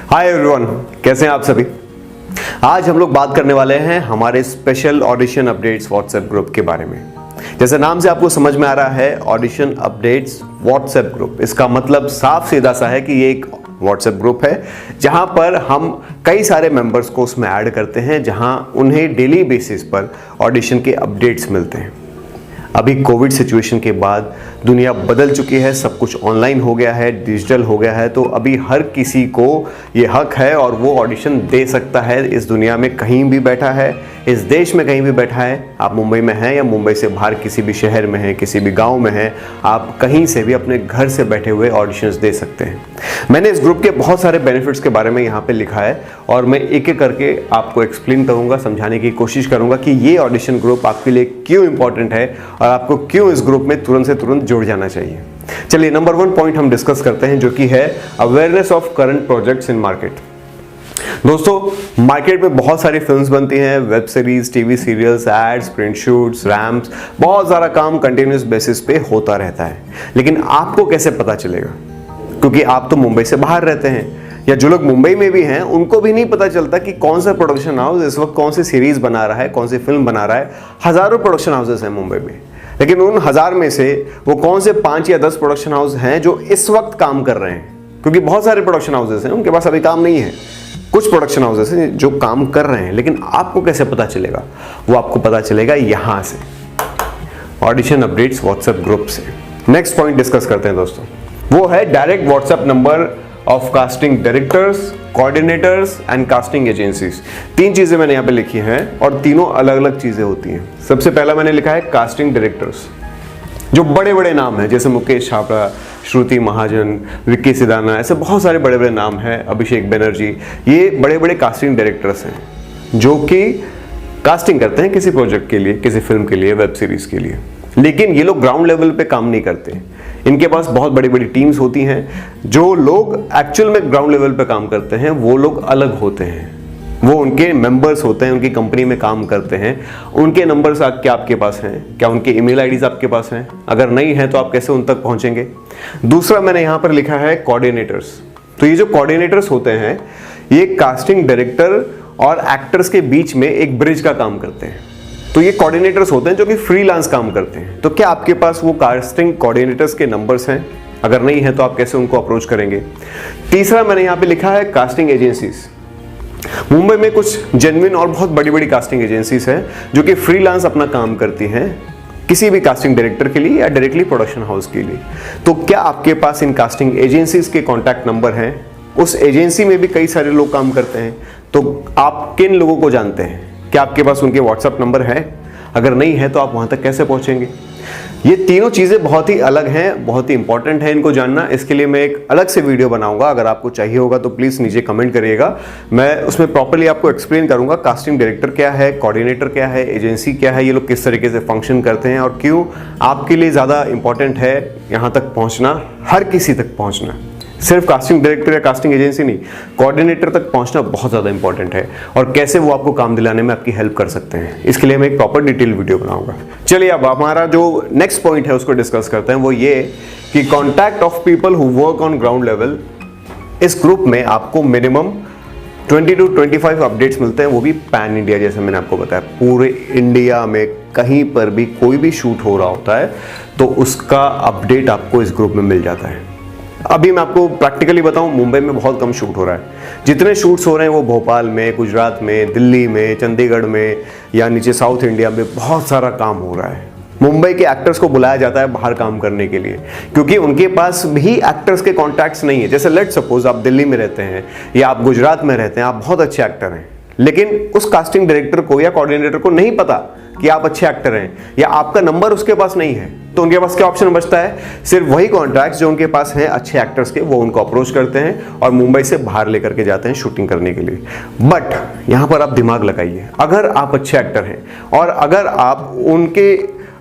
Hi everyone, कैसे हैं आप सभी। आज हम लोग बात करने वाले हैं हमारे special audition updates WhatsApp group के बारे में। जैसे नाम से आपको समझ में आ रहा है, ऑडिशन अपडेट्स व्हाट्सएप ग्रुप, इसका मतलब साफ सीधा सा है कि ये एक व्हाट्सएप ग्रुप है जहां पर हम कई सारे मेंबर्स को उसमें ऐड करते हैं, जहां उन्हें डेली बेसिस पर ऑडिशन के अपडेट्स मिलते हैं। अभी कोविड सिचुएशन के बाद दुनिया बदल चुकी है, सब कुछ ऑनलाइन हो गया है, डिजिटल हो गया है, तो अभी हर किसी को ये हक है और वो ऑडिशन दे सकता है। इस दुनिया में कहीं भी बैठा है, इस देश में कहीं भी बैठा है, आप मुंबई में हैं या मुंबई से बाहर किसी भी शहर में हैं, किसी भी गांव में हैं, आप कहीं से भी अपने घर से बैठे हुए ऑडिशंस दे सकते हैं। मैंने इस ग्रुप के बहुत सारे बेनिफिट्स के बारे में यहाँ पे लिखा है और मैं एक एक करके आपको एक्सप्लेन करूँगा, समझाने की कोशिश करूँगा कि ये ऑडिशन ग्रुप आपके लिए क्यों इंपॉर्टेंट है और आपको क्यों इस ग्रुप में तुरंत से तुरंत जुड़ जाना चाहिए। चलिए, नंबर 1 पॉइंट हम डिस्कस करते हैं, जो कि है awareness of current projects in market. दोस्तों, मार्केट में बहुत सारी फिल्म्स बनती हैं, web series, TV serials, ads, print shoots, ramps, बहुत सारा काम कंटिन्यूस बेसिस पे होता रहता है। लेकिन आपको कैसे पता चलेगा? क्योंकि आप तो मुंबई से बाहर रहते हैं, या जो लोग मुंबई में भी हैं उनको भी नहीं पता चलता कि कौन सा प्रोडक्शन हाउस इस वक्त कौन सी सीरीज बना रहा है, कौन सी फिल्म बना रहा है। हजारों प्रोडक्शन हाउसेस हैं मुंबई में, लेकिन उन 1000 में से वो कौन से 5 या 10 प्रोडक्शन हाउस हैं जो इस वक्त काम कर रहे हैं। क्योंकि बहुत सारे प्रोडक्शन हाउसेस हैं, उनके पास अभी काम नहीं है। कुछ प्रोडक्शन हाउसेस हैं जो काम कर रहे हैं, लेकिन आपको कैसे पता चलेगा? वो आपको पता चलेगा यहां से, ऑडिशन अपडेट्स व्हाट्सएप ग्रुप से। नेक्स्ट पॉइंट डिस्कस करते हैं दोस्तों, वो है direct WhatsApp number of casting directors, coordinators and casting agencies. 3 चीजें मैंने यहाँ पे लिखी हैं और तीनों अलग अलग चीजें होती हैं। सबसे पहला मैंने लिखा है कास्टिंग डायरेक्टर्स, जो बड़े बड़े नाम हैं, जैसे मुकेश छाबड़ा, श्रुति महाजन, विक्की सिदाना, ऐसे बहुत सारे बड़े बड़े नाम हैं, अभिषेक बनर्जी। ये बड़े बड़े कास्टिंग डायरेक्टर्स हैं जो कि कास्टिंग करते हैं किसी प्रोजेक्ट के लिए, किसी फिल्म के लिए, वेब सीरीज के लिए। लेकिन ये लोग ग्राउंड लेवल पे काम नहीं करते, इनके पास बहुत बड़ी बड़ी टीम्स होती हैं। जो लोग एक्चुअल में ग्राउंड लेवल पे काम करते हैं वो लोग अलग होते हैं, वो उनके मेंबर्स होते हैं, उनकी कंपनी में काम करते हैं। उनके नंबर्स क्या आपके पास हैं? क्या उनके ईमेल आईडीज आपके पास हैं? अगर नहीं है तो आप कैसे उन तक पहुंचेंगे? दूसरा मैंने यहां पर लिखा है कोऑर्डिनेटर्स। तो ये जो कोऑर्डिनेटर्स होते हैं, ये कास्टिंग डायरेक्टर और एक्टर्स के बीच में एक ब्रिज का काम करते हैं। तो ये कोऑर्डिनेटर्स होते हैं जो कि फ्रीलांस काम करते हैं। तो क्या आपके पास वो कास्टिंग कोऑर्डिनेटर्स के नंबर्स हैं? अगर नहीं है तो आप कैसे उनको अप्रोच करेंगे? तीसरा मैंने यहां पे लिखा है कास्टिंग एजेंसीज। मुंबई में कुछ जेन्युइन और बहुत बड़ी बड़ी कास्टिंग एजेंसीज हैं जो कि फ्रीलांस अपना काम करती हैं किसी भी कास्टिंग डायरेक्टर के लिए या डायरेक्टली प्रोडक्शन हाउस के लिए। तो क्या आपके पास इन कास्टिंग एजेंसीज के कॉन्टैक्ट नंबर हैं? उस एजेंसी में भी कई सारे लोग काम करते हैं, तो आप किन लोगों को जानते हैं? क्या आपके पास उनके व्हाट्सएप नंबर है? अगर नहीं है तो आप वहां तक कैसे पहुंचेंगे? ये तीनों चीजें बहुत ही अलग हैं, बहुत ही इंपॉर्टेंट है इनको जानना। इसके लिए मैं एक अलग से वीडियो बनाऊंगा, अगर आपको चाहिए होगा तो प्लीज नीचे कमेंट करिएगा। मैं उसमें प्रॉपर्ली आपको एक्सप्लेन करूंगा कास्टिंग डायरेक्टर क्या है, कोऑर्डिनेटर क्या है, एजेंसी क्या है, ये लोग किस तरीके से फंक्शन करते हैं और क्यों आपके लिए ज्यादा इंपॉर्टेंट है यहां तक पहुंचना, हर किसी तक पहुंचना। सिर्फ कास्टिंग डायरेक्टर या कास्टिंग एजेंसी नहीं, कोऑर्डिनेटर तक पहुंचना बहुत ज़्यादा इंपॉर्टेंट है और कैसे वो आपको काम दिलाने में आपकी हेल्प कर सकते हैं, इसके लिए मैं एक प्रॉपर डिटेल वीडियो बनाऊंगा। चलिए, अब हमारा जो नेक्स्ट पॉइंट है उसको डिस्कस करते हैं। वो ये कि contact of people who work on ground level. इस ग्रुप में आपको मिनिमम 20 to 25 अपडेट्स मिलते हैं, वो भी पैन इंडिया। जैसे मैंने आपको बताया, पूरे इंडिया में कहीं पर भी कोई भी शूट हो रहा होता है तो उसका अपडेट आपको इस ग्रुप में मिल जाता है। अभी मैं आपको प्रैक्टिकली बताऊं, मुंबई में बहुत कम शूट हो रहा है। जितने शूट्स हो रहे हैं वो भोपाल में, गुजरात में, दिल्ली में, चंडीगढ़ में या नीचे साउथ इंडिया में बहुत सारा काम हो रहा है। मुंबई के एक्टर्स को बुलाया जाता है बाहर काम करने के लिए, क्योंकि उनके पास भी एक्टर्स के कॉन्टैक्ट्स नहीं है। जैसे लेट्स सपोज आप दिल्ली में रहते हैं या आप गुजरात में रहते हैं, आप बहुत अच्छे एक्टर हैं, लेकिन उस कास्टिंग डायरेक्टर को या कोऑर्डिनेटर को नहीं पता कि आप अच्छे एक्टर हैं या आपका नंबर उसके पास नहीं है। तो उनके पास क्या ऑप्शन बचता है? सिर्फ वही कॉन्ट्रैक्ट्स जो उनके पास हैं अच्छे एक्टर्स के, वो उनको अप्रोच करते हैं और मुंबई से बाहर लेकर के जाते हैं शूटिंग करने के लिए। बट यहां पर आप दिमाग लगाइए, अगर आप अच्छे एक्टर हैं और अगर आप उनके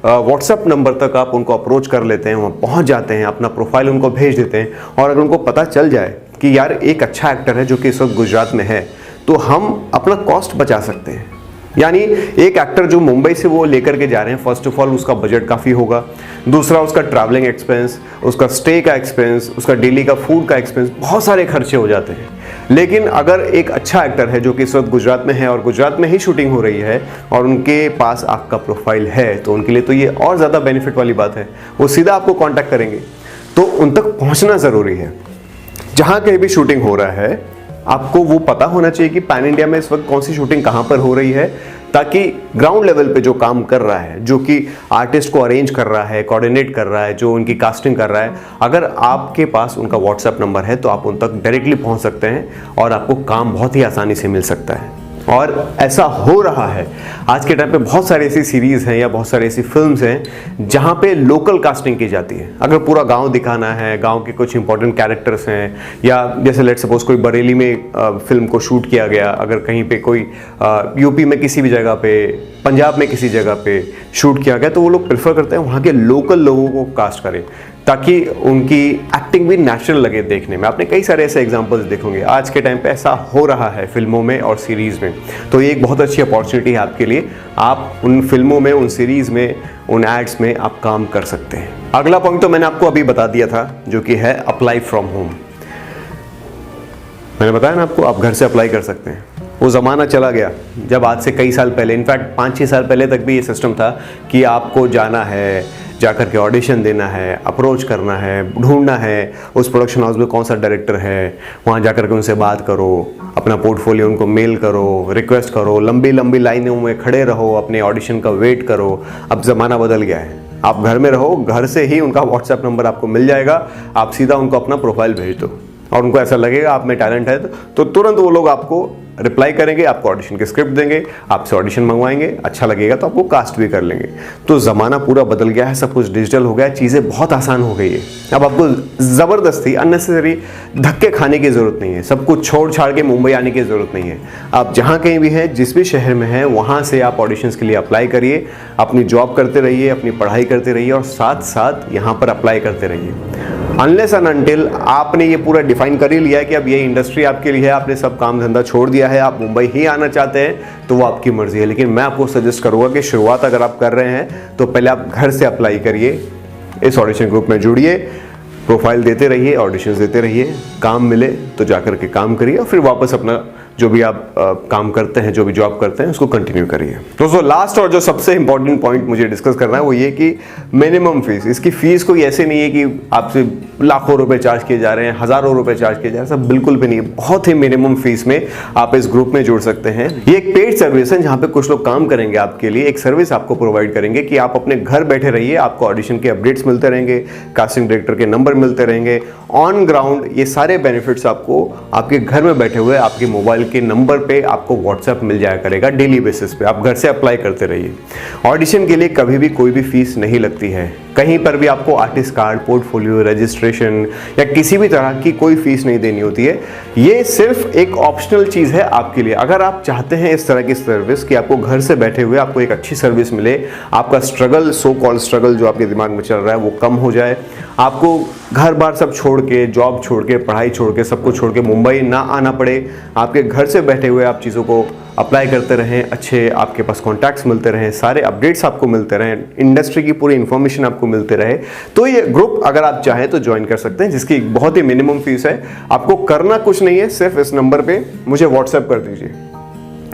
व्हाट्सएप नंबर तक आप उनको अप्रोच कर लेते हैं, वहाँ पहुँच जाते हैं, अपना प्रोफाइल उनको भेज देते हैं और अगर उनको पता चल जाए कि यार एक अच्छा एक्टर है जो कि इस वक्त गुजरात में है, तो हम अपना कॉस्ट बचा सकते हैं। यानी एक एक्टर जो मुंबई से वो लेकर के जा रहे हैं, फर्स्ट ऑफ ऑल उसका बजट काफ़ी होगा, दूसरा उसका ट्रैवलिंग एक्सपेंस, उसका स्टे का एक्सपेंस, उसका डेली का फूड का एक्सपेंस, बहुत सारे खर्चे हो जाते हैं। लेकिन अगर एक अच्छा एक्टर है जो कि इस वक्त गुजरात में है और गुजरात में ही शूटिंग हो रही है और उनके पास आपका प्रोफाइल है, तो उनके लिए तो ये और ज़्यादा बेनिफिट वाली बात है। वो सीधा आपको कॉन्टैक्ट करेंगे, तो उन तक पहुँचना ज़रूरी है। जहाँ कहीं भी शूटिंग हो रहा है आपको वो पता होना चाहिए कि पैन इंडिया में इस वक्त कौन सी शूटिंग कहाँ पर हो रही है, ताकि ग्राउंड लेवल पे जो काम कर रहा है, जो कि आर्टिस्ट को अरेंज कर रहा है, कोऑर्डिनेट कर रहा है, जो उनकी कास्टिंग कर रहा है, अगर आपके पास उनका व्हाट्सएप नंबर है तो आप उन तक डायरेक्टली पहुंच सकते हैं और आपको काम बहुत ही आसानी से मिल सकता है। और ऐसा हो रहा है आज के टाइम पे। बहुत सारी ऐसी सीरीज़ हैं या बहुत सारी ऐसी फिल्म्स हैं जहाँ पे लोकल कास्टिंग की जाती है। अगर पूरा गांव दिखाना है, गांव के कुछ इंपॉर्टेंट कैरेक्टर्स हैं, या जैसे लेट्स सपोज कोई बरेली में फिल्म को शूट किया गया, अगर कहीं पे कोई यूपी में किसी भी जगह पे, पंजाब में किसी जगह पे शूट किया गया, तो वो लोग प्रेफर करते हैं वहाँ के लोकल लोगों को कास्ट करें, ताकि उनकी एक्टिंग भी नेचुरल लगे देखने में। आपने कई सारे ऐसे एग्जांपल्स देखोगे आज के टाइम पे, ऐसा हो रहा है फिल्मों में और सीरीज़ में। तो ये एक बहुत अच्छी अपॉर्चुनिटी है आपके लिए। आप उन फिल्मों में, उन सीरीज़ में, उन एड्स में आप काम कर सकते हैं। अगला पॉइंट तो मैंने आपको अभी बता दिया था, जो कि है अप्लाई फ्रॉम होम। मैंने बताया ना आपको, आप घर से अप्लाई कर सकते हैं। वो ज़माना चला गया जब आज से कई साल पहले, इनफैक्ट 5-6 साल पहले तक भी ये सिस्टम था कि आपको जाना है, जाकर के ऑडिशन देना है, अप्रोच करना है, ढूंढना है उस प्रोडक्शन हाउस में कौन सा डायरेक्टर है, वहाँ जाकर के उनसे बात करो, अपना पोर्टफोलियो उनको मेल करो, रिक्वेस्ट करो, लंबी लंबी लाइनों में खड़े रहो, अपने ऑडिशन का वेट करो। अब ज़माना बदल गया है, आप घर में रहो, घर से ही उनका व्हाट्सएप नंबर आपको मिल जाएगा, आप सीधा उनको अपना प्रोफाइल भेज दो और उनको ऐसा लगेगा आप में टैलेंट है तो तुरंत वो लोग आपको रिप्लाई करेंगे, आपको ऑडिशन की स्क्रिप्ट देंगे, आपसे ऑडिशन मंगवाएंगे, अच्छा लगेगा तो आपको कास्ट भी कर लेंगे। तो ज़माना पूरा बदल गया है, सब कुछ डिजिटल हो गया है, चीज़ें बहुत आसान हो गई है। अब आपको ज़बरदस्ती अननेसेसरी धक्के खाने की ज़रूरत नहीं है, सब कुछ छोड़ छाड़ के मुंबई आने की ज़रूरत नहीं है। आप जहाँ कहीं भी हैं, जिस भी शहर में हैं, वहाँ से आप ऑडिशंस के लिए अप्लाई करिए, अपनी जॉब करते रहिए, अपनी पढ़ाई करते रहिए और साथ साथ यहाँ पर अप्लाई करते रहिए। अनलेस एंड अनटिल आपने ये पूरा डिफाइन कर ही लिया है कि अब ये इंडस्ट्री आपके लिए है, आपने सब काम धंधा छोड़ दिया है, आप मुंबई ही आना चाहते हैं, तो वो आपकी मर्जी है। लेकिन मैं आपको सजेस्ट करूंगा कि शुरुआत अगर आप कर रहे हैं तो पहले आप घर से अप्लाई करिए, इस ऑडिशन ग्रुप में जुड़िए, प्रोफाइल देते रहिए, ऑडिशंस देते रहिए, काम मिले तो जाकर के काम करिए और फिर वापस अपना जो भी आप काम करते हैं, जो भी जॉब करते हैं, उसको कंटिन्यू करिए। दोस्तों लास्ट और जो सबसे इंपॉर्टेंट पॉइंट मुझे डिस्कस करना है वो ये कि मिनिमम फीस, इसकी फीस कोई ऐसे नहीं है कि आपसे लाखों रुपए चार्ज किए जा रहे हैं, हजारों रुपए चार्ज किए जा रहे हैं, सब बिल्कुल भी नहीं है। बहुत ही मिनिमम फीस में आप इस ग्रुप में जुड़ सकते हैं। ये एक पेड सर्विस है जहाँ पे कुछ लोग काम करेंगे आपके लिए, एक सर्विस आपको प्रोवाइड करेंगे कि आप अपने घर बैठे रहिए, आपको ऑडिशन के अपडेट्स मिलते रहेंगे, कास्टिंग डायरेक्टर के नंबर मिलते रहेंगे, ऑन ग्राउंड ये सारे बेनिफिट्स आपको आपके घर में बैठे हुए आपके मोबाइल के नंबर पे आपको व्हाट्सएप मिल जाया करेगा डेली बेसिस पे। आप घर से अप्लाई करते रहिए। ऑडिशन के लिए कभी भी कोई भी फीस नहीं लगती है, कहीं पर भी आपको आर्टिस्ट कार्ड, पोर्टफोलियो, रजिस्ट्रेशन या किसी भी तरह की कोई फीस नहीं देनी होती है। ये सिर्फ एक ऑप्शनल चीज़ है आपके लिए। अगर आप चाहते हैं इस तरह की सर्विस कि आपको घर से बैठे हुए आपको एक अच्छी सर्विस मिले, आपका स्ट्रगल, सो कॉल्ड स्ट्रगल जो आपके दिमाग में चल रहा है वो कम हो जाए, आपको घर बार सब छोड़ के, जॉब छोड़ के, पढ़ाई छोड़ के, सब कुछ छोड़ के मुंबई ना आना पड़े, आपके घर से बैठे हुए आप चीज़ों को अप्लाई करते रहें, अच्छे आपके पास कॉन्टैक्ट्स मिलते रहें, सारे अपडेट्स आपको मिलते रहें, इंडस्ट्री की पूरी इन्फॉर्मेशन आपको मिलते रहे, तो ये ग्रुप अगर आप चाहें तो ज्वाइन कर सकते हैं, जिसकी बहुत ही मिनिमम फीस है। आपको करना कुछ नहीं है, सिर्फ इस नंबर पे मुझे व्हाट्सएप कर दीजिए।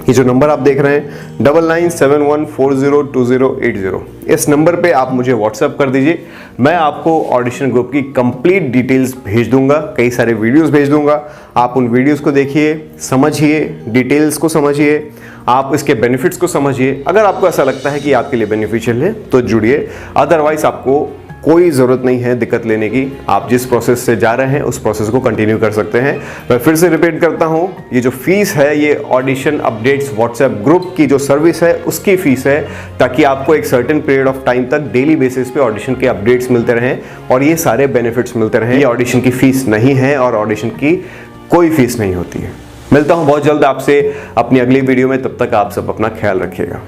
ये जो नंबर आप देख रहे हैं 9971402080, इस नंबर पे आप मुझे व्हाट्सएप कर दीजिए। मैं आपको ऑडिशन ग्रुप की कंप्लीट डिटेल्स भेज दूंगा, कई सारे वीडियोस भेज दूंगा। आप उन वीडियोस को देखिए, समझिए, डिटेल्स को समझिए, आप इसके बेनिफिट्स को समझिए। अगर आपको ऐसा लगता है कि आपके लिए बेनिफिशियल है तो जुड़िए, अदरवाइज आपको कोई ज़रूरत नहीं है दिक्कत लेने की। आप जिस प्रोसेस से जा रहे हैं उस प्रोसेस को कंटिन्यू कर सकते हैं। मैं फिर से रिपीट करता हूं, ये जो फीस है ये ऑडिशन अपडेट्स व्हाट्सएप ग्रुप की जो सर्विस है उसकी फीस है, ताकि आपको एक सर्टेन पीरियड ऑफ टाइम तक डेली बेसिस पे ऑडिशन के अपडेट्स मिलते रहें और ये सारे बेनिफिट्स मिलते रहें। ये ऑडिशन की फीस नहीं है और ऑडिशन की कोई फीस नहीं होती है। मिलता हूँ बहुत जल्द आपसे अपनी अगली वीडियो में, तब तक आप सब अपना ख्याल रखिएगा।